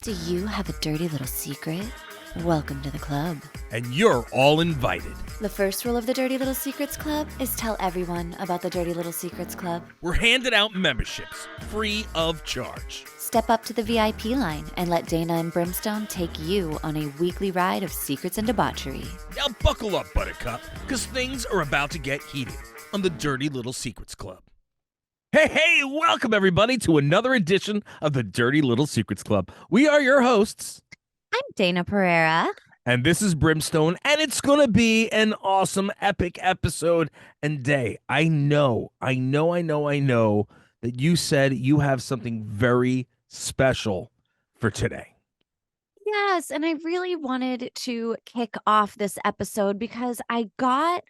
Do you have a dirty little secret? Welcome to the club. And you're all invited. The first rule of the Dirty Little Secrets Club is tell everyone about the Dirty Little Secrets Club. We're handing out memberships, free of charge. Step up to the VIP line and let Dayna and Brimstone take you on a weekly ride of secrets and debauchery. Now buckle up, Buttercup, because things are about to get heated on the Dirty Little Secrets Club. Hey, welcome everybody to another edition of the Dirty Little Secrets Club. We are your hosts. I'm Dayna Pereira. And this is Brimstone, and it's going to be an awesome, epic episode and day. I know that you said you have something very special for today. Yes, and I really wanted to kick off this episode because I got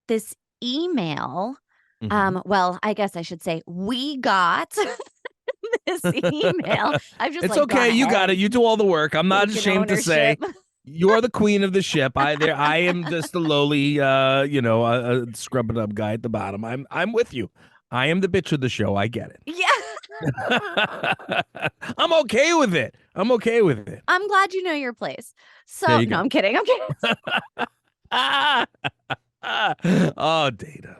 this email. Well, I guess I should say we got this email. It's okay. You got it. You do all the work. I'm not ashamed to say you're the queen of the ship. I am just a lowly, a scrubbing up guy at the bottom. I'm with you. I am the bitch of the show. I get it. Yeah. I'm okay with it. I'm glad you know your place. So, no, I'm kidding. Oh, Dayna.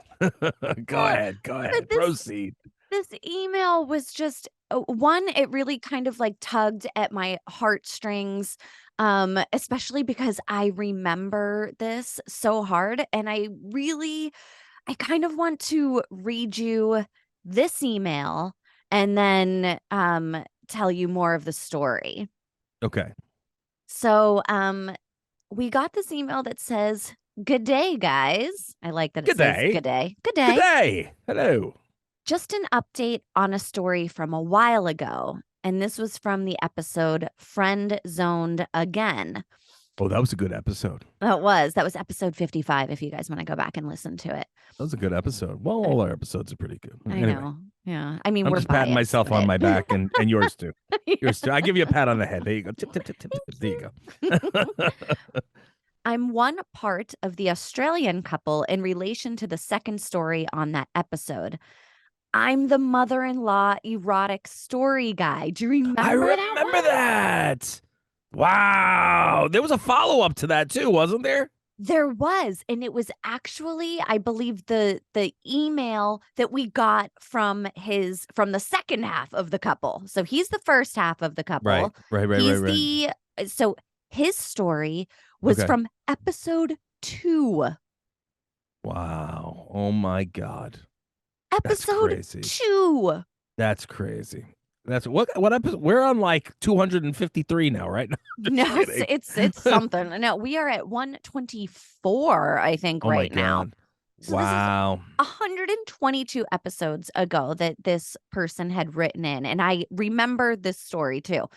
Go ahead. Proceed. This email was just one, it really kind of like tugged at my heartstrings, especially because I remember this so hard. And I kind of want to read you this email and then tell you more of the story. Okay. So we got this email that says, "Good day, guys." I like that it says good day. Good day. Good day. Hello. Just an update on a story from a while ago. And this was from the episode Friend Zoned Again. Oh, that was a good episode. That was episode 55, if you guys want to go back and listen to it. That was a good episode. Well, all our episodes are pretty good. I know. Yeah. I mean, I'm we're just patting myself on my back and yours too. Yeah. Yours too. I give you a pat on the head. There you go. Tip, tip, tip, tip, tip. There you go. I'm one part of the Australian couple in relation to the second story on that episode. I'm the mother-in-law erotic story guy. Do you remember I remember that. Wow. There was a follow-up to that too, wasn't there? There was, and it was actually, I believe, the email that we got from the second half of the couple. So he's the first half of the couple. Right. So his story was from episode 2. Wow. Oh my God. Episode 2. That's crazy. That's what episode? We're on like 253 now, right? No, it's something. No, we are at 124, I think, right now. So wow. This is 122 episodes ago that this person had written in, and I remember this story too.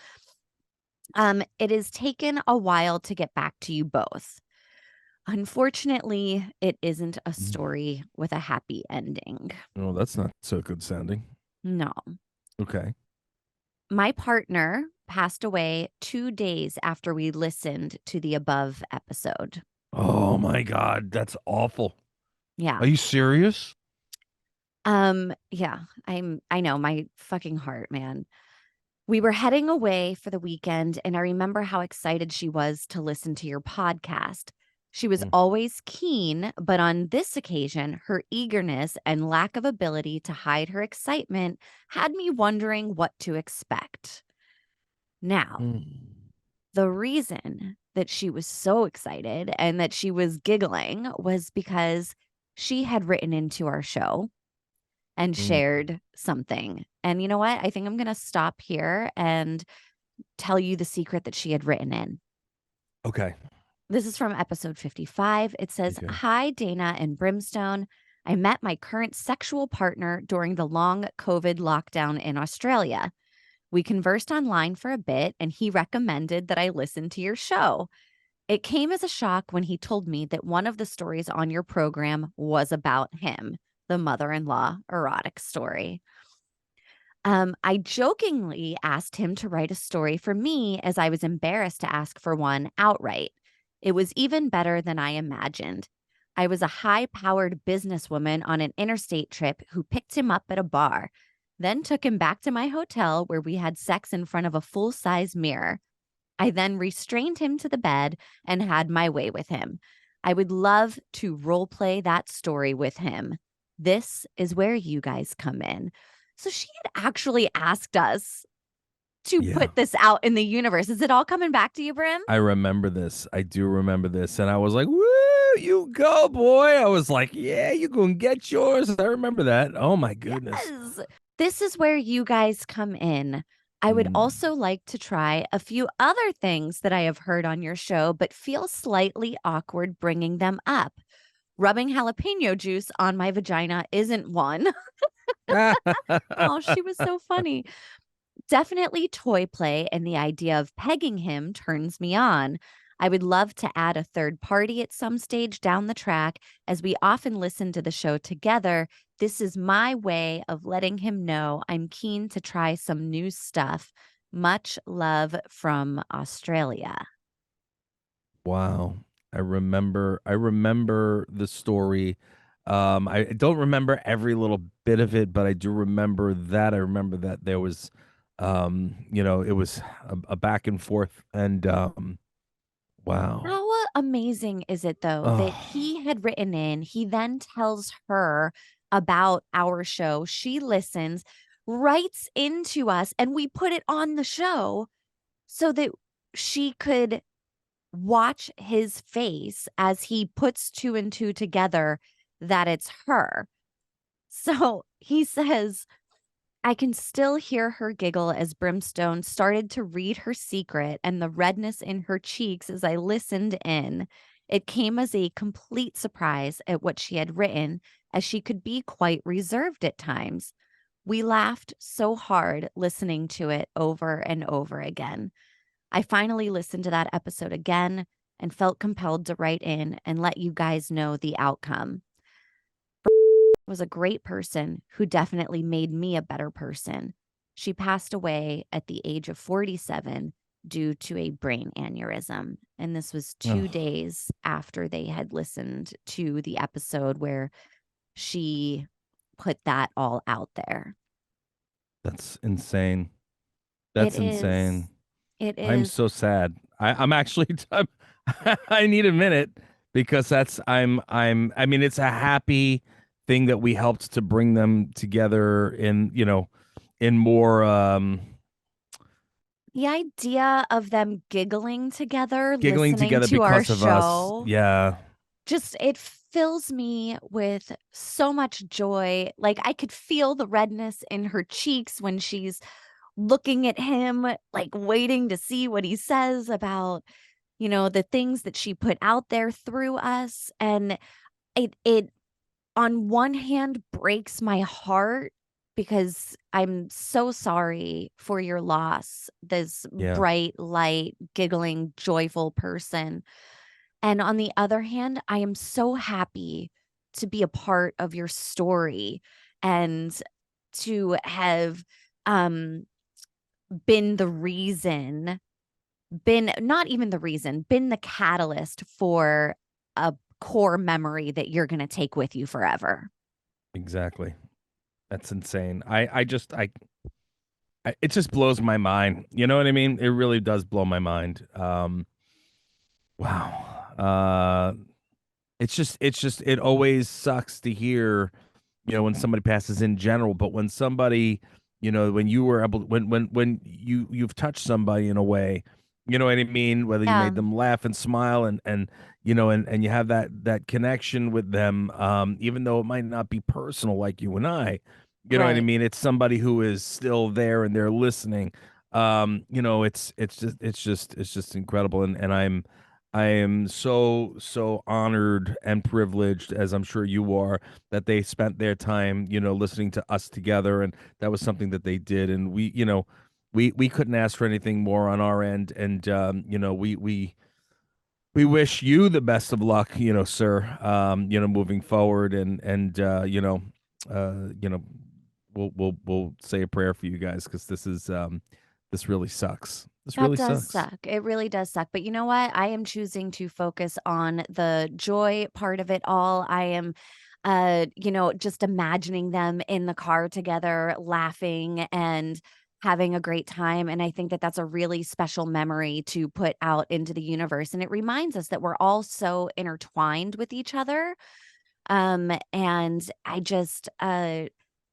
It has taken a while to get back to you both. Unfortunately, it isn't a story with a happy ending. Oh, that's not so good sounding. No. Okay. My partner passed away 2 days after we listened to the above episode. Oh my God, that's awful. Yeah. Are you serious? Yeah, I know, my fucking heart, man. We were heading away for the weekend, and I remember how excited she was to listen to your podcast. She was always keen, but on this occasion, her eagerness and lack of ability to hide her excitement had me wondering what to expect. Now, the reason that she was so excited and that she was giggling was because she had written into our show and shared something. And you know what? I think I'm going to stop here and tell you the secret that she had written in. Okay. This is from episode 55. It says, "Hi, Dayna and Brimstone. I met my current sexual partner during the long COVID lockdown in Australia. We conversed online for a bit, and he recommended that I listen to your show. It came as a shock when he told me that one of the stories on your program was about him, the mother-in-law erotic story. I jokingly asked him to write a story for me as I was embarrassed to ask for one outright. It was even better than I imagined. I was a high-powered businesswoman on an interstate trip who picked him up at a bar. then took him back to my hotel where we had sex in front of a full size mirror. I then restrained him to the bed and had my way with him. I would love to role play that story with him. This is where you guys come in. So she had actually asked us to Yeah. put this out in the universe. Is it all coming back to you, Brim? I remember this. I do remember this. And I was like, woo, you go, boy. I was like, yeah, you gonna get yours. I remember that. Oh my goodness. Yes. This is where you guys come in. I would Mm. also like to try a few other things that I have heard on your show, but feel slightly awkward bringing them up. Rubbing jalapeno juice on my vagina isn't one. Oh, she was so funny. Definitely toy play, and the idea of pegging him turns me on. I would love to add a third party at some stage down the track, as we often listen to the show together. This is my way of letting him know I'm keen to try some new stuff. Much love from Australia. Wow. I remember the story. I don't remember every little bit of it, but I do remember that. I remember that there was it was a back and forth and wow. How amazing is it, though, that Oh, he had written in, he then tells her about our show, she listens, writes into us, and we put it on the show so that she could watch his face as he puts two and two together that it's her. So he says, I can still hear her giggle as Brimstone started to read her secret and the redness in her cheeks as I listened in. It came as a complete surprise at what she had written, as she could be quite reserved at times. We laughed so hard listening to it over and over again. I finally listened to that episode again and felt compelled to write in and let you guys know the outcome. Was a great person who definitely made me a better person. She passed away at the age of 47 due to a brain aneurysm. And this was oh, 2 days after they had listened to the episode where she put that all out there. that's insane. It That's is. insane. It I'm is. so sad. I'm actually I need a minute because I mean it's a happy thing that we helped to bring them together in, in more The idea of them giggling together, giggling listening together to our because of us. show, Yeah. just it fills me with so much joy. Like, I could feel the redness in her cheeks when she's looking at him, like, waiting to see what he says about, the things that she put out there through us, and it on one hand breaks my heart because I'm so sorry for your loss, this Yeah. bright, light, giggling, joyful person. And on the other hand, I am so happy to be a part of your story and to have um been the reason, been not even the reason, been the catalyst for a core memory that you're going to take with you forever. Exactly. That's insane. It just blows my mind. You know what I mean? It really does blow my mind. Wow. It always sucks to hear, when somebody passes in general, but when somebody, when you were able, when you've touched somebody in a way, you know what I mean, whether you made Yeah, them laugh and smile and you have that connection with them, even though it might not be personal like you and I, you know what I right. mean, it's somebody who is still there and they're listening. It's just incredible, and I am so honored and privileged, as I'm sure you are, that they spent their time, listening to us together, and that was something that they did, and we couldn't ask for anything more on our end, and we wish you the best of luck, sir, moving forward, uh, you know, we'll say a prayer for you guys because this really sucks. This That really does sucks. suck. It really does suck. But you know what? I am choosing to focus on the joy part of it all. Just imagining them in the car together, laughing and having a great time. And I think that that's a really special memory to put out into the universe. And it reminds us that we're all so intertwined with each other. And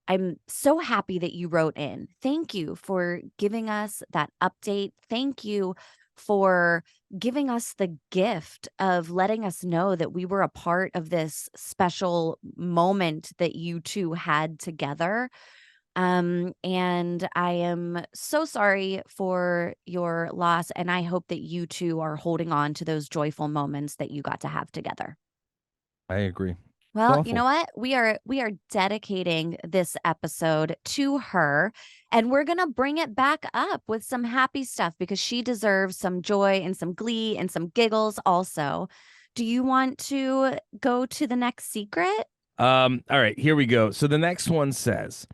I'm so happy that you wrote in. Thank you for giving us that update. Thank you for giving us the gift of letting us know that we were a part of this special moment that you two had together. And I am so sorry for your loss, and I hope that you two are holding on to those joyful moments that you got to have together. I agree. It's Well, you know awful. what? We are dedicating this episode to her, and we're going to bring it back up with some happy stuff because she deserves some joy and some glee and some giggles also. Do you want to go to the next secret? All right, here we go. So the next one says,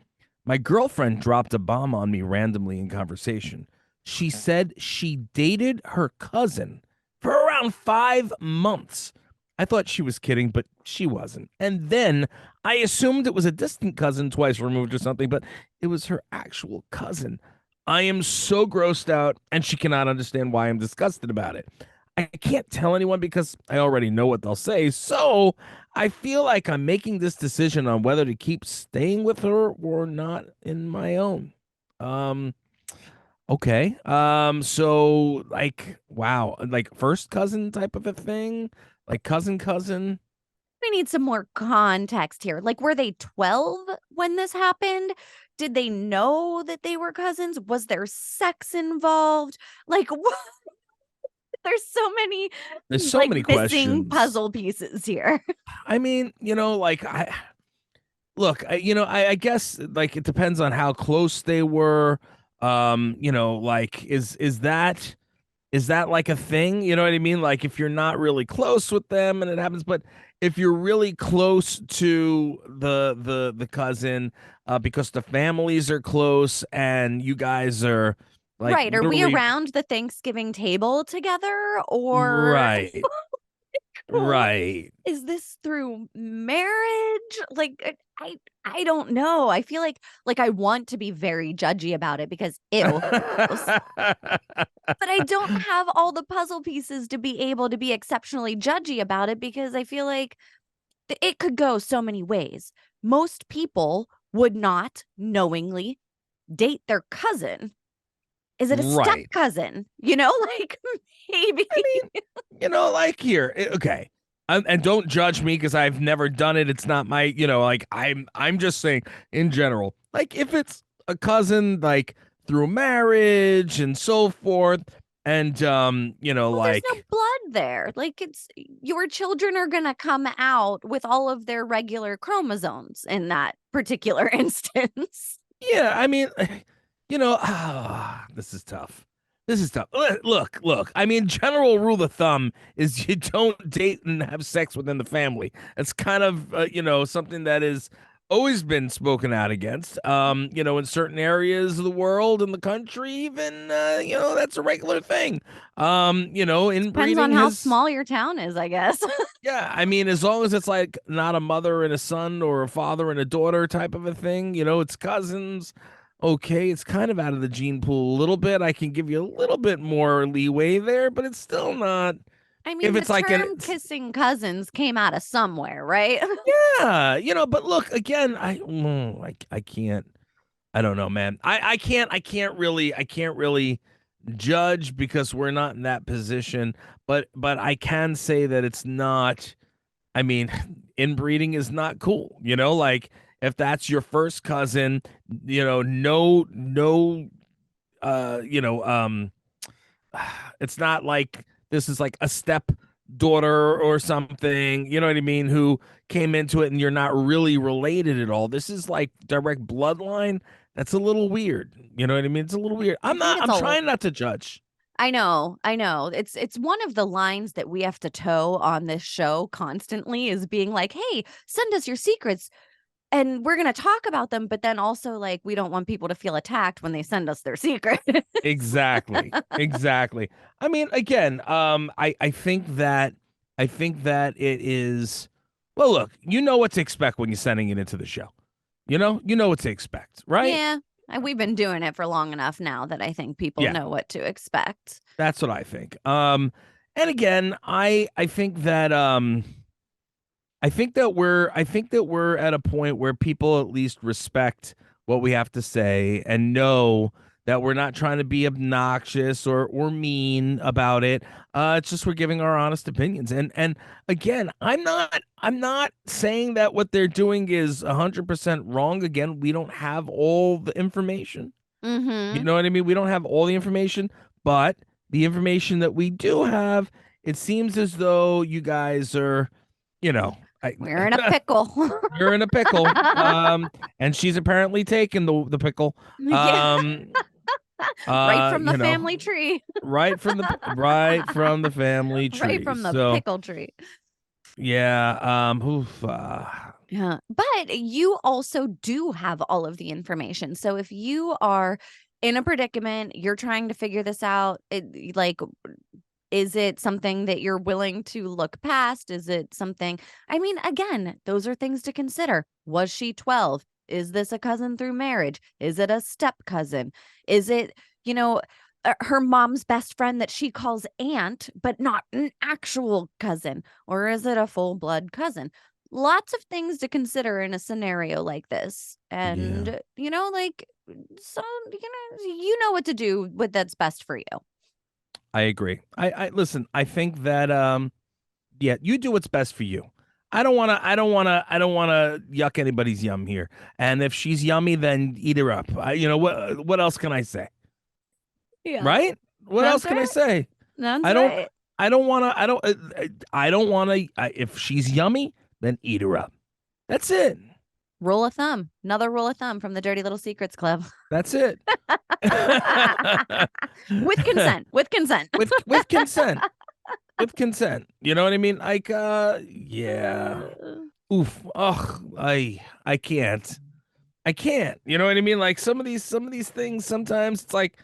my girlfriend dropped a bomb on me randomly in conversation. She said she dated her cousin for around 5 months. I thought she was kidding, but she wasn't. And then I assumed it was a distant cousin twice removed or something, but it was her actual cousin. I am so grossed out, and she cannot understand why I'm disgusted about it. I can't tell anyone because I already know what they'll say. So I feel like I'm making this decision on whether to keep staying with her or not in my own. Um, okay. So like, wow, like first cousin type of a thing, like cousin. We need some more context here. Like, were they 12 when this happened? Did they know that they were cousins? Was there sex involved? Like, what? There's so many There's so like many missing questions. puzzle pieces here. I mean, like I look, I guess like it depends on how close they were. Like is that like a thing? You know what I mean? Like if you're not really close with them and it happens, but if you're really close to the cousin, because the families are close and you guys are like Right. Are we literally around the Thanksgiving table together or right, what right. is this through marriage? Like I don't know. I feel like I want to be very judgy about it because ew, gross. But I don't have all the puzzle pieces to be able to be exceptionally judgy about it because I feel like it could go so many ways. Most people would not knowingly date their cousin. Is it a step Right. cousin? Like maybe. I mean, like here, okay. And don't judge me because I've never done it. It's not my, like I'm just saying in general. Like if it's a cousin, like through marriage and so forth, and Well, there's no like blood there. Like it's your children are going to come out with all of their regular chromosomes in that particular instance. yeah, I mean, this is tough. This is tough. Look. I mean, general rule of thumb is you don't date and have sex within the family. It's kind of, something that is always been spoken out against. In certain areas of the world, in the country, even, that's a regular thing. Depends on Inbreeding how has, small your town is, I guess. yeah, I mean, as long as it's like not a mother and a son or a father and a daughter type of a thing, it's cousins. Okay, it's kind of out of the gene pool a little bit. I can give you a little bit more leeway there, but it's still not. I If mean, the it's like an, term kissing cousins came out of somewhere, right? yeah, but look again, I can't. I don't know, man. I can't really judge because we're not in that position. But I can say that it's not. I mean, inbreeding is not cool. Like if that's your first cousin, no, uh, you know, um, it's not like this is like a step daughter or something. You know what I mean? Who came into it and you're not really related at all. This is like direct bloodline. That's a little weird. You know what I mean? It's a little weird. I I'm think not. it's I'm all trying not to judge. I know, I know. It's one of the lines that we have to toe on this show constantly is being like, "Hey, send us your secrets and we're going to talk about them," but then also like we don't want people to feel attacked when they send us their secrets. Exactly. I mean, again, I think that it is Well, look, you know what to expect when you're sending it into the show. You know what to expect, right? Yeah, we've been doing it for long enough now that I think people Yeah, know what to expect. that's what I think. And again, I think that I think that we're at a point where people at least respect what we have to say and know that we're not trying to be obnoxious or mean about it. It's just we're giving our honest opinions. And again, I'm not saying that what they're doing is 100% wrong. Again, we don't have all the information. You Mm-hmm. know what I mean? We don't have all the information, but the information that we do have, it seems as though you guys are, you know, I We're in a pickle. you're in a pickle. And she's apparently taken the pickle. Yeah, Um, right from the you know, family tree. right from the family Right tree. from the So pickle tree. yeah, oof, Yeah. But you also do have all of the information. So if you are in a predicament, you're trying to figure this out, like, is it something that you're willing to look past? Is it something? I mean, again, those are things to consider. Was she 12? Is this a cousin through marriage? Is it a step cousin? Is it, you know, her mom's best friend that she calls aunt, but not an actual cousin? Or is it a full blood cousin? Lots of things to consider in a scenario like this. yeah, And, like, so, you know what to do with that's best for you. I agree. I listen. I think that yeah, you do what's best for you. I don't wanna yuck anybody's yum here. And if she's yummy, then eat her up. What else can I say? Yeah. Right? What else That's can I right. say? That's I don't right. I don't wanna I don't wanna if she's yummy, then eat her up. That's it. Rule of thumb. Another rule of thumb from the Dirty Little Secrets Club. That's it. With consent. With consent. With consent. With consent. You know what I mean? Like yeah. Oof. Ugh. I can't. I can't. You know what I mean? Like some of these things sometimes it's like,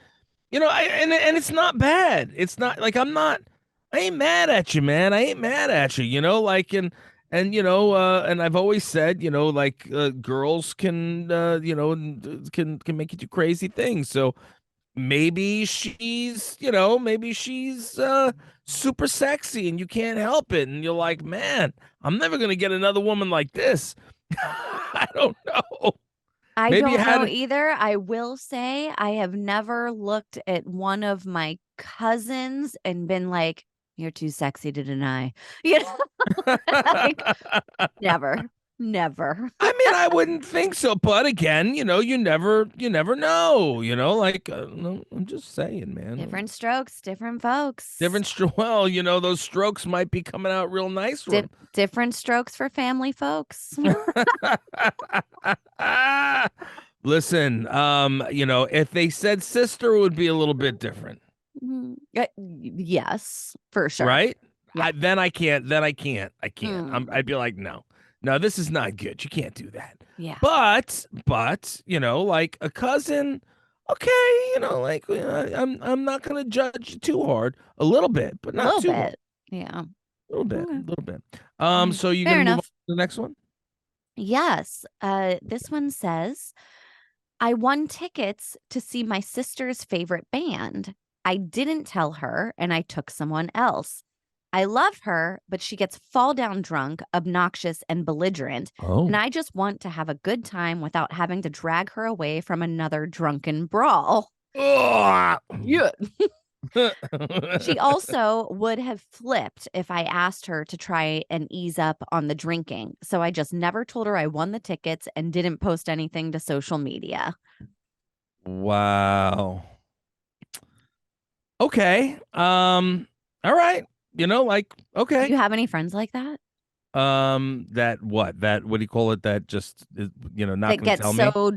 and it's not bad. It's not like I ain't mad at you, man. I ain't mad at you, like and I've always said, like girls can can make you do crazy things. So maybe she's super sexy and you can't help it and you're like, "Man, I'm never going to get another woman like this." I don't know. I Maybe you don't know had either. I will say I have never looked at one of my cousins and been like, you're too sexy to deny. You know, like never, never. I mean, I wouldn't think so, but again, you never know, like no, I'm just saying, man. Different strokes, different folks. Well, those strokes might be coming out real nice for him. Different strokes for family folks. Listen, if they said sister, it would be a little bit different, Yes, for sure. right? Yeah. I can't. I'd be like, no, this is not good. You can't do that. Yeah. But like a cousin, okay, like I'm not gonna judge you too hard. A little bit, but A not little too hard. bit. Yeah. A little bit, a Okay. little bit. Mm, So you're fair gonna move on enough. to the next one? Yes. This one says, I won tickets to see my sister's favorite band. I didn't tell her and I took someone else. I love her, but she gets fall down drunk, obnoxious, and belligerent. And Oh. I just want to have a good time without having to drag her away from another drunken brawl. Ugh. Yeah. She also would have flipped if I asked her to try and ease up on the drinking. So I just never told her I won the tickets and didn't post anything to social media. Wow. Okay. All right. Like, Do okay. you have any friends like that? That what do you call it? That just is, not That gonna gets tell me. so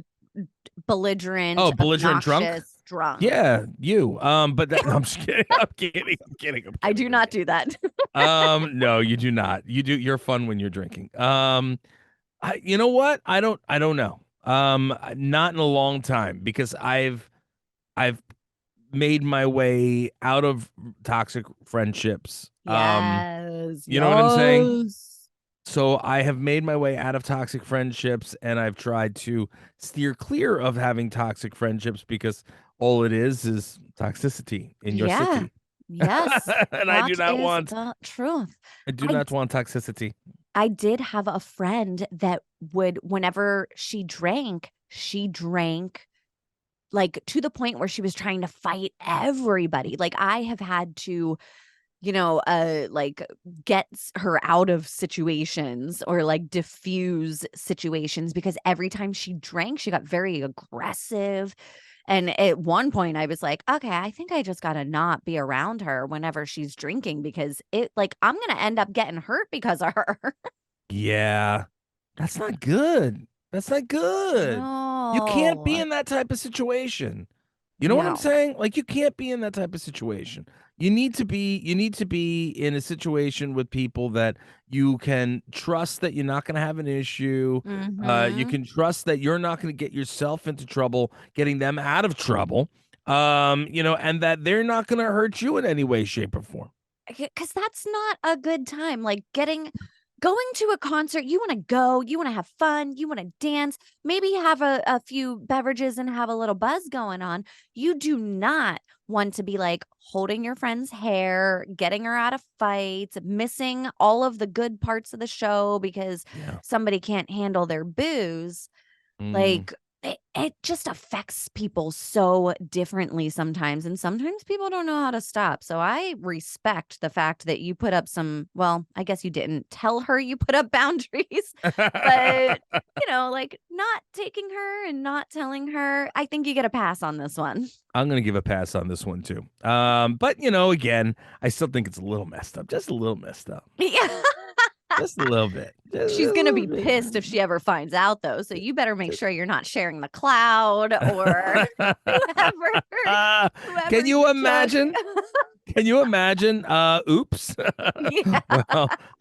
belligerent, Oh, belligerent drunk? obnoxious, drunk. Yeah, you. But that, no, I'm just kidding. I'm kidding. I'm kidding. I'm I kidding. do I'm not kidding. do that. No, you do not. You're fun when you're drinking. You know what? I don't know. Not in a long time because I've made my way out of toxic friendships. Yes. You know what I'm saying? Yes. So I have made my way out of toxic friendships and I've tried to steer clear of having toxic friendships because all it is toxicity in your Yeah. city. Yes, And that is the truth. I do I not want toxicity. I did have a friend that would, whenever she drank like to the point where she was trying to fight everybody. Like I have had to, like her out of situations or like diffuse situations because every time she drank, she got very aggressive. And at one point, I was like, okay, I think I just got to not be around her whenever she's drinking because I'm going to end up getting hurt because of her. Yeah. That's not good. That's not good. You can't be No, in that type of situation. You know what I'm no. saying? Like you can't be in that type of situation. You need to be in a situation with people that you can trust that you're not going to have an issue. You Mm-hmm. can trust that you're not going to get yourself into trouble, getting them out of trouble. And that they're not going to hurt you in any way, shape, or form. Because that's not a good time. Like going to a concert, you want to go, you want to have fun, you want to dance, maybe have a few beverages and have a little buzz going on. You do not want to be like holding your friend's hair, getting her out of fights, missing all of the good parts of the show because Yeah. somebody can't handle their booze. Mm. Like it just affects people so differently sometimes. And sometimes people don't know how to stop. So I respect the fact that you put up well, I guess you didn't tell her you put up boundaries, but like not taking her and not telling her, I think you get a pass on this one. I'm gonna give a pass on this one too. But again, I still think it's a little messed up, just a little messed up, Yeah. just a little bit, just a She's going to little be bit. pissed if she ever finds out, though. So you better make sure you're not sharing the cloud or whoever Uh, whoever can you you took. imagine? Can you imagine? Oops. Yeah.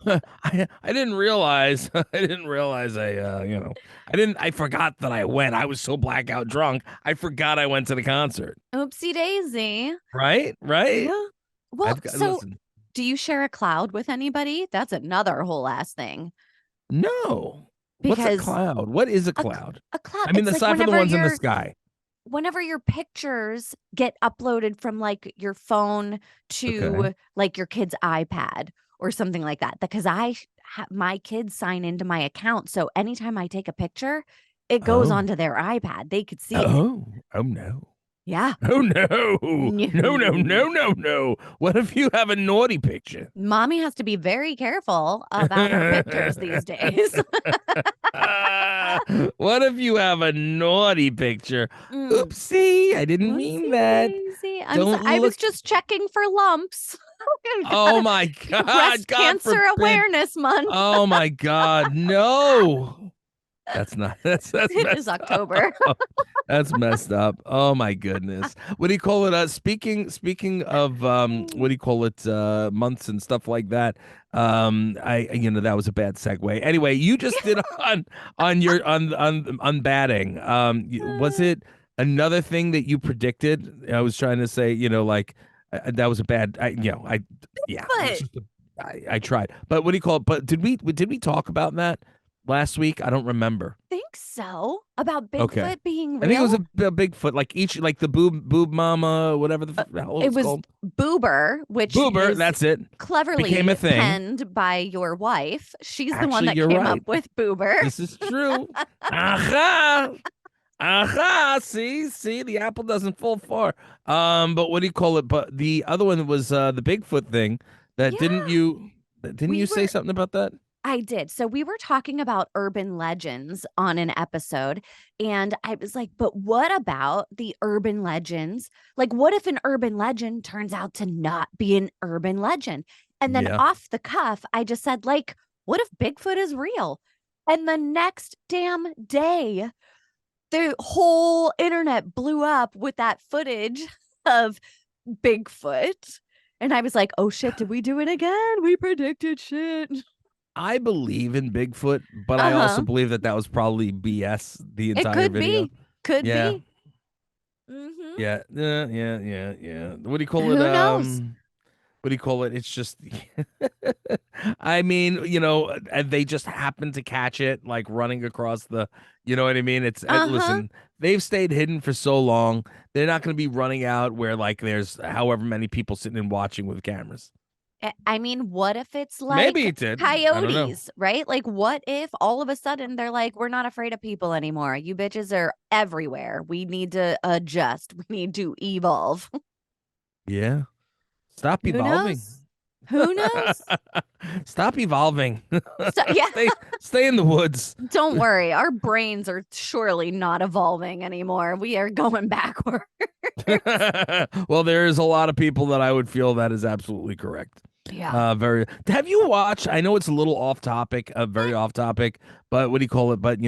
Well, I didn't realize. I didn't realize. I forgot that I went. I was so blackout drunk. I forgot I went to the concert. Oopsie daisy. Right. Right. Yeah. Well, I've got. so Listen. do you share a cloud with anybody? That's another whole ass thing No. What's a because cloud? What is a a, cloud? a cloud, I mean, it's like aside from the ones in the sky. whenever your pictures get uploaded from like your phone Okay. to like your kid's iPad or something like that. Because my kids sign into my account. So anytime I take a picture, it goes Oh. onto their iPad. They could see it. Oh. Oh no. Yeah. Oh no. No, no, No. no, no, no. What if you have a naughty picture? Mommy has to be very careful about her pictures these days. What if you have a naughty picture? Mm. Oopsie, I didn't mean Whoopsie that. daisy. Don't I was look. just checking for lumps. Oh my God. Breast God Cancer forbid. Awareness Month. Oh my God. No. That's It is messed October. up. That's messed up. Oh my goodness. What do you call it? Speaking of what do you call it? Months and stuff like that. That was a bad segue. Anyway, you just did on your on batting. Was it another thing that you predicted? I was trying to say, that was a bad. Yeah, it was But just I tried. But what do you call it? But did we talk about that last week? I don't remember. think so. About Okay. Bigfoot being I think it was real. a Bigfoot, like the boob mama, whatever the hell it It was was called. Boober, which Boober, is that's it. Became a cleverly thing. penned by your wife. She's the one Actually, that you're came up right. with Boober. This is true. Aha. Aha. See, the apple doesn't fall far. But what do you call it? But the other one was the Bigfoot thing. That didn't Yeah. you didn't We you say were something about that? I did. So we were talking about urban legends on an episode, and I was like, but what about the urban legends? Like, what if an urban legend turns out to not be an urban legend? And then Yeah. off the cuff, I just said, like, what if Bigfoot is real? And the next damn day, the whole internet blew up with that footage of Bigfoot. And I was like, oh shit, did we do it again? We predicted shit. I believe in Bigfoot, but I also Uh-huh. believe that that was probably BS the It entire could video. be. Could Yeah. be. Mhm. Yeah. Yeah. Yeah. Yeah. Yeah. What do you call it? Who knows? what do you call it? It's just, I mean, they just happen to catch it like running across the, you know what I mean? It's Uh-huh. listen, they've stayed hidden for so long. They're not going to be running out where like there's however many people sitting and watching with cameras. I mean, what if it's Maybe like it did. I don't know. coyotes, right? Like, what if all of a sudden they're like, we're not afraid of people anymore? You bitches are everywhere. We need to adjust. We need to evolve. Yeah. Stop Who evolving. knows? Who knows? Stop evolving. So, yeah, Stay in the woods. don't worry. Our brains are surely not evolving anymore. We are going backward. Well, there is a lot of people that I would feel that is absolutely correct. Yeah. Very. Have you watched? I know it's a little off topic, very off topic, but what do you call it? But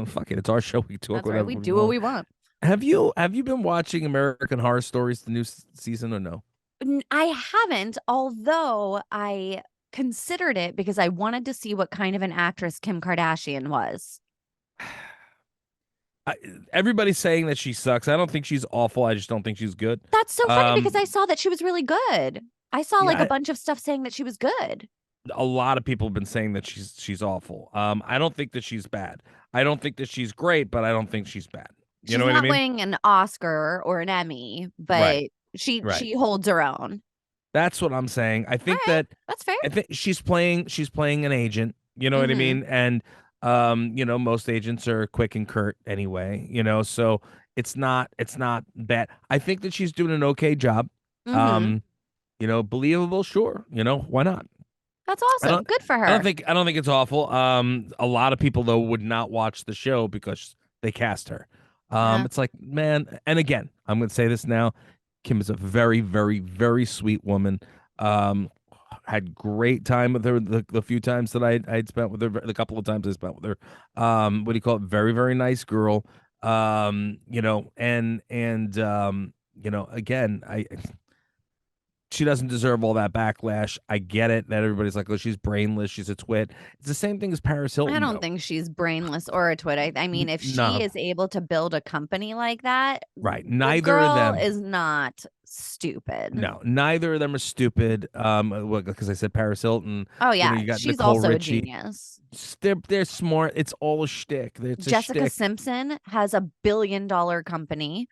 fuck it, it's our show. We talk That's right. whatever We we do what want. we want. Have you been watching American Horror Stories, the new season, or no? I haven't, although I considered it because I wanted to see what kind of an actress Kim Kardashian was. I, Everybody's saying that she sucks. I don't think she's awful. I just don't think she's good. That's so funny because I Um, saw that she was really good. I saw like a yeah, bunch of stuff saying that she was good. a lot of people have been saying that she's awful. I don't think that she's bad. I don't think that she's great, but I don't think she's bad. You She's know what I not mean? winning an Oscar or an Emmy, Right. but she Right. she holds her own. That's what I'm saying. All right, that's fair. I think she's playing an agent, you know what I Mhm. mean? And most agents are quick and curt anyway, so it's not bad. I think that she's doing an okay job. Mhm. Um, believable, sure. Why not? That's I awesome. don't Good for I don't her. think I don't think it's awful. A lot of people though would not watch the show because they cast her. Yeah. It's like, man, and again, I'm going to say this now. Kim is a very, very, very sweet woman. Um, had great time with her the few times that I'd spent with her, the couple of times I spent with her. What do you call it? Very, very nice girl. Again, she doesn't deserve all that backlash. I get it that everybody's like, oh, she's brainless, she's a twit. It's the same thing as Paris I Hilton, don't though. think she's brainless or a twit. I mean, if she No, is able to build a company like that, right. the Neither of girl them. is not stupid. No, neither of them are stupid. Because I said Paris Hilton. Oh yeah, You got she's Nicole also a Richie. genius. They're smart. It's all a shtick. It's a Jessica shtick. Simpson has a $1 billion company,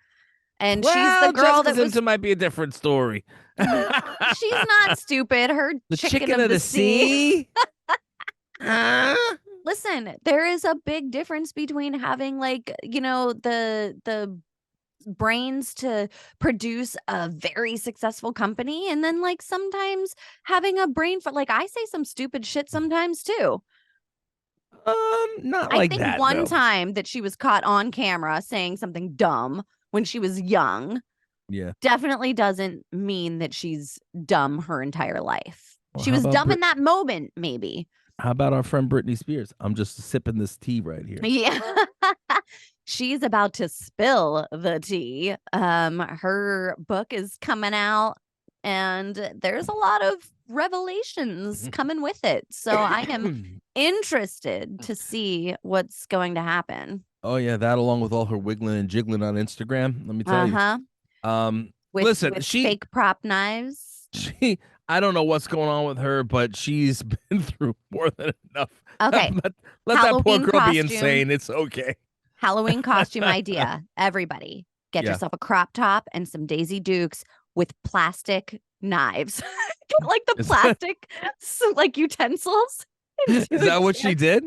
and she's the Well, girl Jessica that was Simpson might be a different story. she's not stupid. Her The chicken chicken of of the the sea. sea. Huh? Listen, there is a big difference between having like, the brains to produce a very successful company and then like sometimes having a brain for like I say some stupid shit sometimes too. Not I like think that one though. time that she was caught on camera saying something dumb when she was young Yeah. definitely doesn't mean that she's dumb her entire life. Well, She was dumb in that moment, maybe. how about our friend Britney Spears? I'm just sipping this tea right here. Yeah. She's about to spill the tea. Her book is coming out and there's a lot of revelations coming with it. So I am interested to see what's going to happen. Oh yeah, that along with all her wiggling and jiggling on Instagram. Let me tell you. Uh-huh. With Listen, she fake prop knives. she I don't know what's going on with her, but she's been through more than enough. Okay. Let that poor Halloween girl be costume. insane. It's okay. Halloween costume idea. Everybody, get Yeah. yourself a crop top and some Daisy Dukes with plastic knives. Get like the Is that, plastic like utensils and do is a that what she dance. did?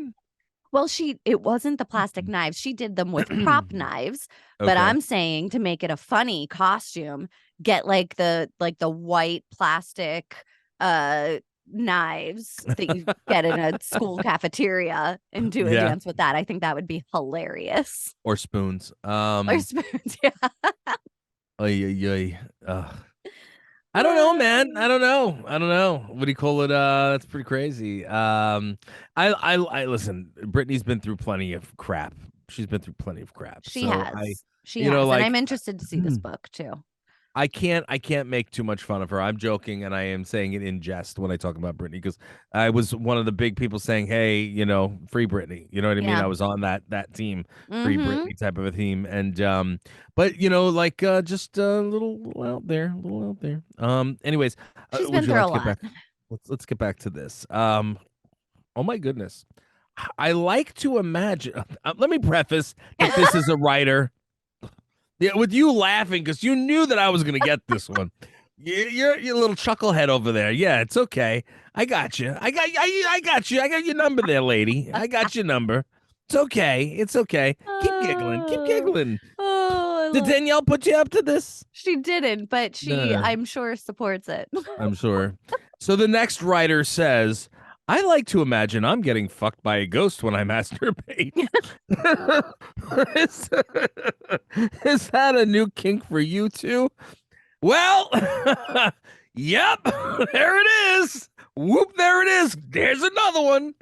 Well, it wasn't the plastic knives. She did them with prop knives, but Okay. I'm saying to make it a funny costume, get like the white plastic uh knives that you get in a school cafeteria and do a Yeah. dance with that. I think that would be hilarious. Or spoons. Or spoons, yeah. Oy, oy, oy. I don't know, man. I don't know. I don't know. What do you call it? That's pretty crazy. I listen. Brittany's been through plenty of crap. She's been through plenty of crap. She So I, has. She you know, has. And like, I'm interested to see this book too. I can't make too much fun of her. I'm joking and I am saying it in jest when I talk about Britney because I was one of the big people saying, "Hey, free Britney." You know what I mean? Yeah. I was on that team, free Mm-hmm. Britney type of a theme, and but like just a little out there, a little out there. Anyways, She's would been you through like a to get lot. back? Let's get back to this. Oh my goodness, I like to imagine. Let me preface that this is a writer. Yeah, with you laughing because you knew that I was going to get this one. You're a little chucklehead over there. Yeah, it's okay. I got you. I got you. I got your number there, lady. I got your number. It's okay. It's okay. Keep giggling. Keep Oh, giggling. oh, I Did love. Danielle put you up to this? She didn't, but she, No, I'm sure, supports it. I'm sure. So the next writer says, I like to imagine I'm getting fucked by a ghost when I masturbate. is, is that a new kink for you too? Well, yep, there it is. Whoop, there it is. There's another one.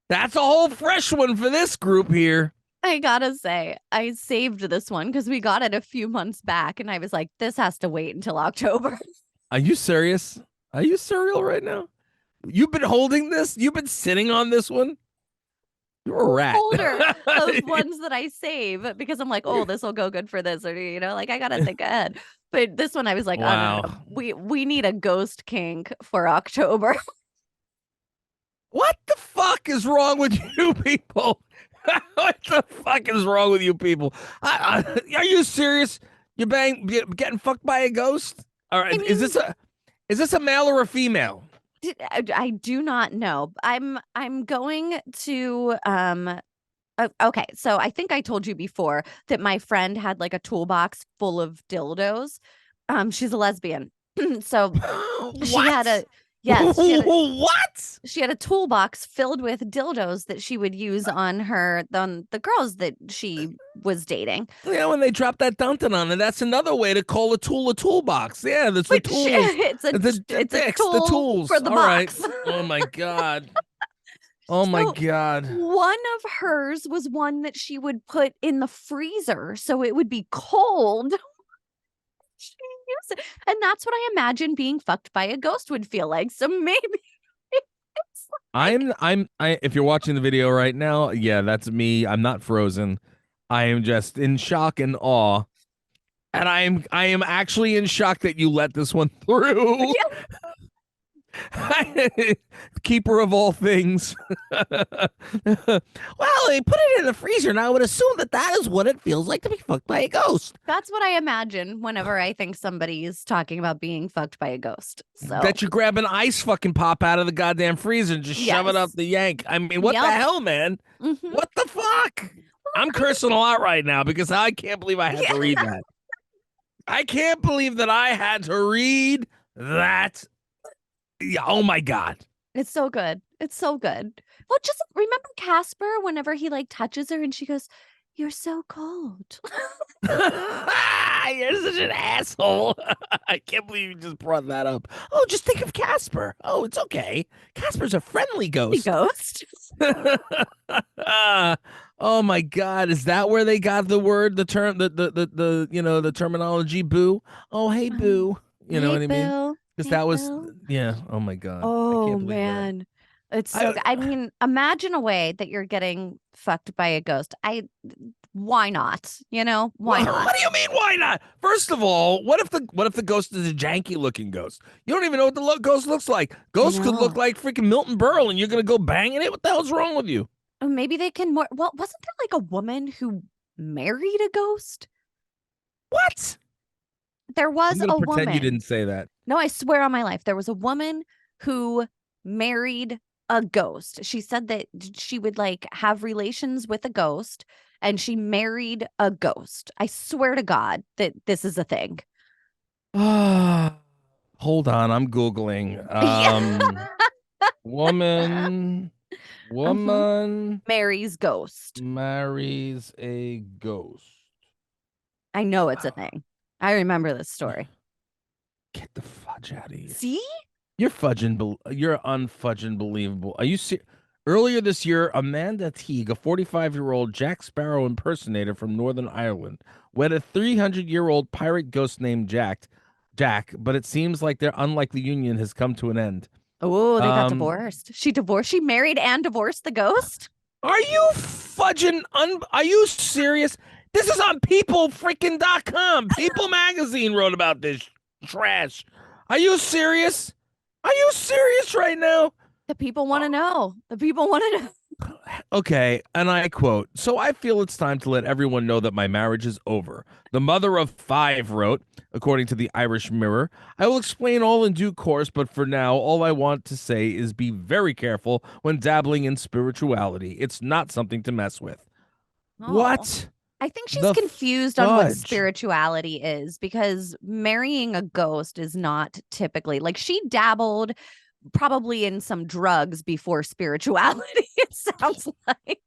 That's a whole fresh one for this group here. I gotta say, I saved this one because we got it a few months back, and I was like, this has to wait until October. Are you serious? Are you surreal right now? You've been holding this? You've been sitting on this one? You're a rat. Folder of ones that I save because I'm like, oh, this will go good for this, or like I gotta think ahead. But this one, I was like, oh no, no, no, Wow. we need a ghost kink for October. What the fuck is wrong with you people? What the fuck is wrong with you people? Are you serious? You're getting fucked by a ghost? All I right, is mean, this a male or a female? I do not know. I'm going to okay, so I think I told you before that my friend had like a toolbox full of dildos. She's a lesbian. So she had What? a yes, What? she had a toolbox filled with dildos that she would use on the girls that she was dating. Yeah, when they drop that Dunton on it, that's another way to call a toolbox. Yeah, that's the But tools. The it's a dicks, the tool for tools. the All right. box. Oh my god. Oh my So god. one of hers was one that she would put in the freezer so it would be cold. She used it. And that's what I imagine being fucked by a ghost would feel like. So maybe it's like If you're watching the video right now, yeah, that's me. I'm not frozen. I am just in shock and awe. And I am actually in shock that you let this one through. yeah, Keeper of all things. Well, they put it in the freezer, and I would assume that is what it feels like to be fucked by a ghost. that's what I imagine whenever I think somebody's talking about being fucked by a ghost. So That you grab an ice fucking pop out of the goddamn freezer and just shove it up yes. the yank. I mean, what the Yep. hell, man? Mm-hmm. What the fuck? Well, I'm I cursing a lot right now because I can't believe I had to read yeah. that. I can't believe that I had to read that. Yeah, oh my god. It's so good. It's so good. Well, just remember Casper whenever he like touches her and she goes, "You're so cold." You're such an asshole. I can't believe you just brought that up. Oh, just think of Casper. Oh, it's okay. Casper's a friendly The ghost. ghost. Oh my god, is that where they got the word, the term, the terminology boo? Oh, hey Um, boo. You know hey what I mean? Bill. Because Hey that was Bill. yeah, oh my god. I Oh can't believe that. man. It's so I good. I mean, imagine a way that you're getting fucked by a ghost. Why not? Why not? What do you mean? Why not? First of all, what if the ghost is a janky looking ghost? You don't even know what the ghost looks like. I Ghost could look know. like freaking Milton Berle, and you're gonna go banging it. What the hell's wrong with you? Or maybe they can more. Well, wasn't there like a woman who married a ghost? What? There I'm was gonna a pretend you woman. didn't say that. No, I swear on my life, there was a woman who married a ghost. She said that she would like have relations with a ghost and she married a ghost. I swear to God that this is a thing. Ah, hold on, I'm googling. Yeah. Woman, Mhm. woman Mary's ghost. marries a ghost. I know it's a thing. I remember this story. Get the fudge out of here. See? You're fudging. You're unfudging believable. Are you serious? Earlier this year, Amanda Teague, a 45-year-old Jack Sparrow impersonator from Northern Ireland, wed a 300-year-old pirate ghost named Jack, but it seems like their unlikely union has come to an end. Oh, they got Um, divorced. She married and divorced the ghost? are you fudging? Are you serious? This is on peoplefreaking.com. People Magazine wrote about this trash. Are you serious? Are you serious right now? The people want to know. The people want to know. Okay, and I quote, "So I feel it's time to let everyone know that my marriage is over." The mother of five wrote, according to the Irish Mirror. "I will explain all in due course, but for now, all I want to say is be very careful when dabbling in spirituality. It's not something to mess with." Oh, What I think she's the confused on what fudge? spirituality is because marrying a ghost is not typically like she dabbled probably in some drugs before spirituality, it sounds like.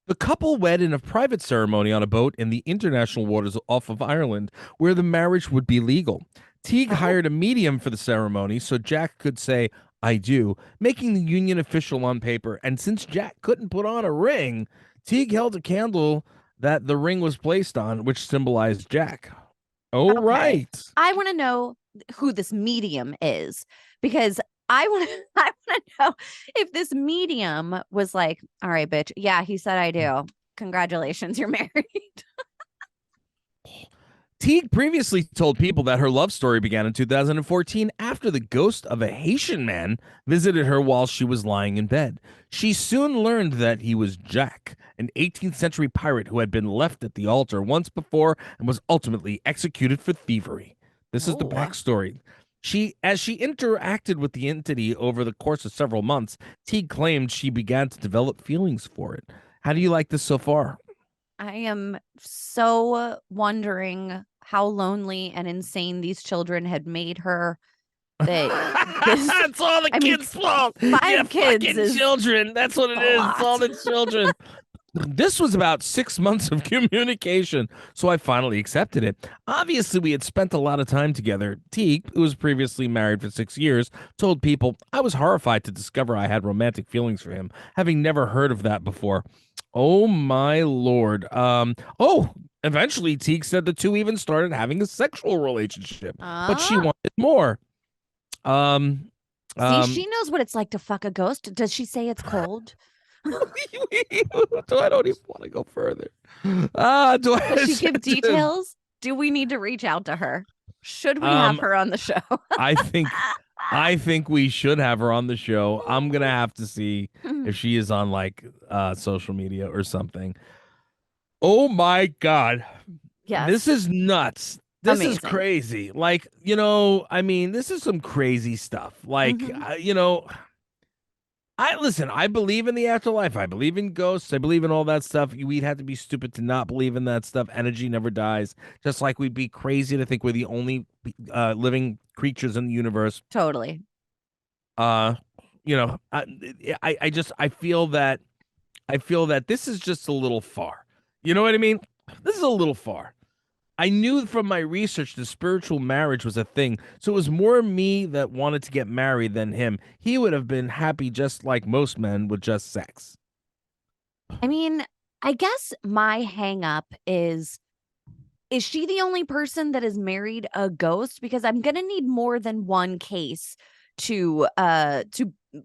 The couple wed in a private ceremony on a boat in the international waters off of Ireland, where the marriage would be legal. Teague Oh, hired a medium for the ceremony so Jack could say, "I do," making the union official on paper. And since Jack couldn't put on a ring, Teague held a candle that the ring was placed on, which symbolized Jack. Oh, okay. right. I want to know who this medium is because I want to I want to know if this medium was like, "All right, bitch. Yeah, he said I do. Congratulations, you're married." Teague previously told people that her love story began in 2014 after the ghost of a Haitian man visited her while she was lying in bed. She soon learned that he was Jack, an 18th century pirate who had been left at the altar once before and was ultimately executed for thievery. This is the Oh, backstory. As she interacted with the entity over the course of several months, Teague claimed she began to develop feelings for it. How do you like this so far? I am so wondering how lonely and insane these children had made her that this It's all the I mean, kids' fault. You 5 kids fucking is children. That's what it a is. It's all lot. the children. This was about 6 months of communication, so I finally accepted it. Obviously, we had spent a lot of time together. Teague, who was previously married for 6 years, told people I was horrified to discover I had romantic feelings for him, having never heard of that before. Oh my lord. Eventually Teague said the two even started having a sexual relationship, but she Ah, wanted more. Um, see, um, she knows what it's like to fuck a ghost. Does she say it's cold? do I don't even want to go further. Do Does I she give send him? details? Do we need to reach out to her? Should we have Um, her on the show? I think I think we should have her on the show. I'm gonna have to see if she is on like social media or something. Oh my god. This Yes, is nuts. This is amazing. crazy. Like, I mean, this is some crazy stuff. Like, Hmm. I listen, I believe in the afterlife. I believe in ghosts. I believe in all that stuff. We'd have to be stupid to not believe in that stuff. Energy never dies. Just like we'd be crazy to think we're the only living creatures in the universe. Totally. Uh, I just I feel that this is just a little far. You know what I mean? This is a little far. I knew from my research that spiritual marriage was a thing, so it was more me that wanted to get married than him. He would have been happy just like most men with just sex. I mean, I guess my hang up is she the only person that has married a ghost? Because I'm gonna need more than one case to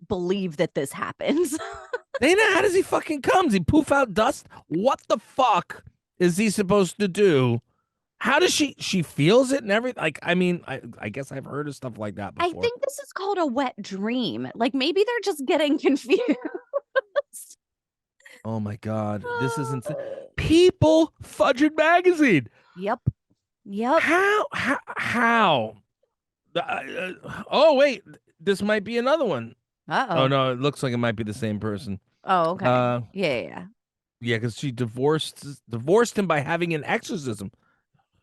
believe that this happens. Dana, how does he fucking come? Does he poof out dust? What the fuck is he supposed to do? How does she feels it and everything? Like, I mean, I guess I've heard of stuff like that I before. think this is called a wet dream. Like maybe they're just getting confused. Oh my god, this is insane. People Fudging Magazine. Yep. Yep. How? Oh wait, this might be another one. Oh Uh-oh. no, it looks like it might be the same person. Oh, okay. Uh, Yeah. yeah, because she divorced him by having an exorcism.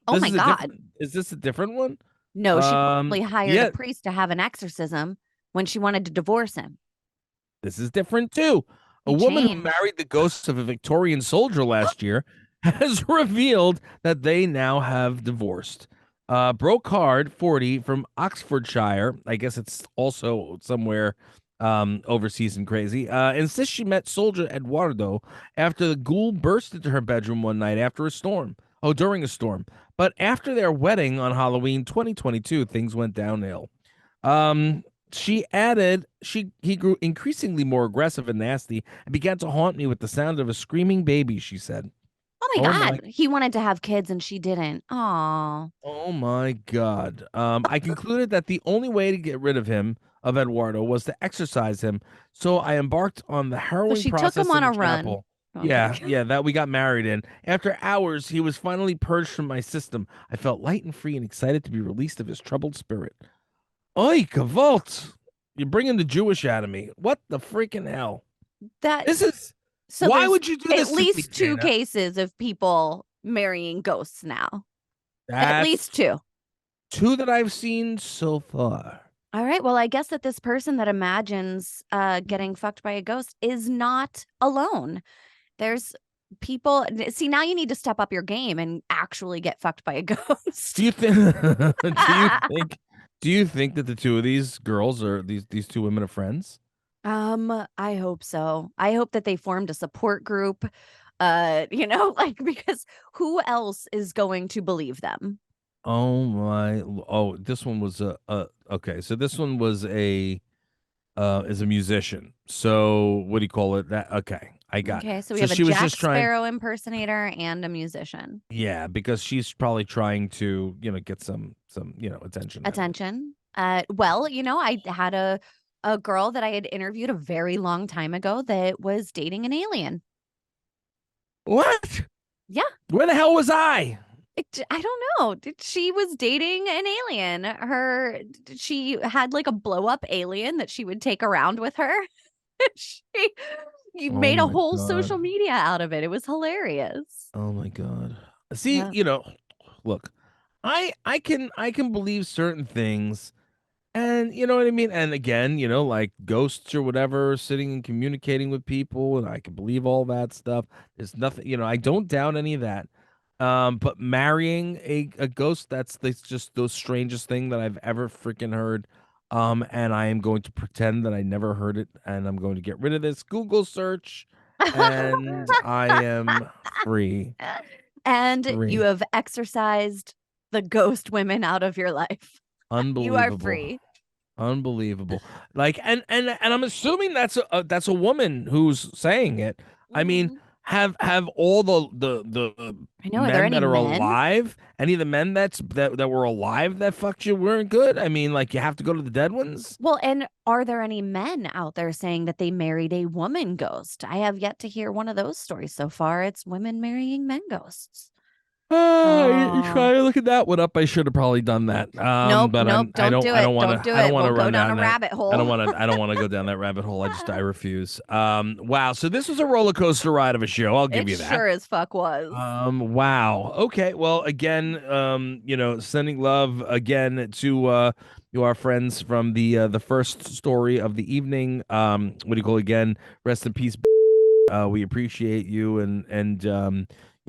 Oh my God. Is this a different one? No, she probably hired a Yeah, priest to have an exorcism when she wanted to divorce him. this is different too. A He woman who changed. married the ghost of a Victorian soldier last year has revealed that they now have divorced. Brocard, 40, from Oxfordshire. I guess it's also somewhere overseas and crazy, insists she met soldier Eduardo after the ghoul burst into her bedroom one night after a storm. Oh, during a storm. But after their wedding on Halloween 2022, things went downhill. Um, she added, he grew increasingly more aggressive and nasty and began to haunt me with the sound of a screaming baby, she said. Oh my Oh my God. He wanted to have kids and she didn't. Aw. Oh my God. I concluded that the only way to get rid of him, of Eduardo, was to exorcise him. So I embarked on the So harrowing she took him process on in the a run. chapel. No, I'm kidding. Yeah, that we got married in. After hours, he was finally purged from my system. I felt light and free and excited to be released of his troubled spirit. Oi, Kavalt! You're bringing the Jewish out of me. What the freaking hell? That This is. so Why there's would you do at this to me, least two Dana? cases of people marrying ghosts now. At least That's two. two that I've seen so far. All right. Well, I guess that this person that imagines getting fucked by a ghost is not alone. There's people. See, now you need to step up your game and actually get fucked by a Do ghost. you think? do you think? Do you think that the two of these girls or these two women are friends? I hope so. I hope that they formed a support group. Like because who else is going to believe them? Oh my! Oh, this one was a okay. So this one was a is a musician. So what do you call it? That okay? I got. Okay, so we So have a she was Jack just trying. Sparrow impersonator and a musician. Yeah, because she's probably trying to get some attention out of it. Attention. Well, I had a girl that I had interviewed a very long time ago that was dating an alien. What? Yeah, Where the hell was I? I don't know. She was dating an alien. She had like a blow up alien that she would take around with her. she You Oh made a my whole social god. media out of it. It was hilarious. Oh my god. See, Yeah. look, I can believe certain things, and you know what I mean? And again, like ghosts or whatever, sitting and communicating with people, and I can believe all that stuff. There's nothing, I don't doubt any of that. But marrying a ghost, that's just the strangest thing that I've ever freaking heard. And I am going to pretend that I never heard it, and I'm going to get rid of this Google search, and I am free. And you Free. have exorcised the ghost women out of your life. You are Unbelievable. free. Unbelievable. Like and I'm assuming that's a woman who's saying it. I mean, Mhm. have all the I know. Are there men any that are men? alive, any of the men that were alive that fucked you weren't good? I mean, like you have to go to the dead ones? Well, and are there any men out there saying that they married a woman ghost? I have yet to hear one of those stories so far. It's women marrying men ghosts. You Oh, try to look at that one up. I should have probably done that. nope, But nope. I Don't don't do I it. don't want Don't to do I don't it. want We'll to go run down a down that. rabbit hole. I don't want to go down that rabbit hole. I refuse. Wow. So this was a roller coaster ride of a show. I'll give It you that. sure as fuck was. Wow. Okay. Well, again, sending love again to our friends from the first story of the evening. What do you call it again? Rest in peace. We appreciate you, and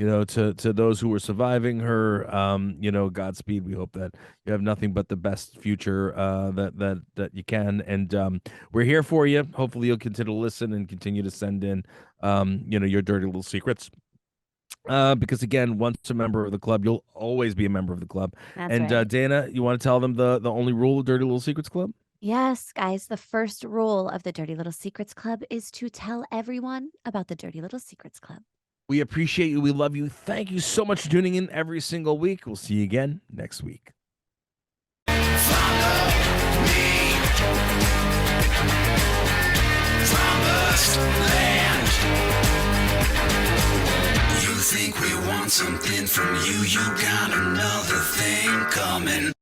to those who are surviving her, Godspeed. We hope that you have nothing but the best future that you can, and we're here for you. Hopefully, you'll continue to listen and continue to send in your dirty little secrets. Because again, once a member of the club, you'll always be a member of the club. That's And right. Dana, you want to tell them the only rule of Dirty Little Secrets Club? Yes, guys, the first rule of the Dirty Little Secrets Club is to tell everyone about the Dirty Little Secrets Club. We appreciate you. We love you. Thank you so much for tuning in every single week. We'll see you again next week. Follow me promised land. You think we want something from you? You got another thing coming.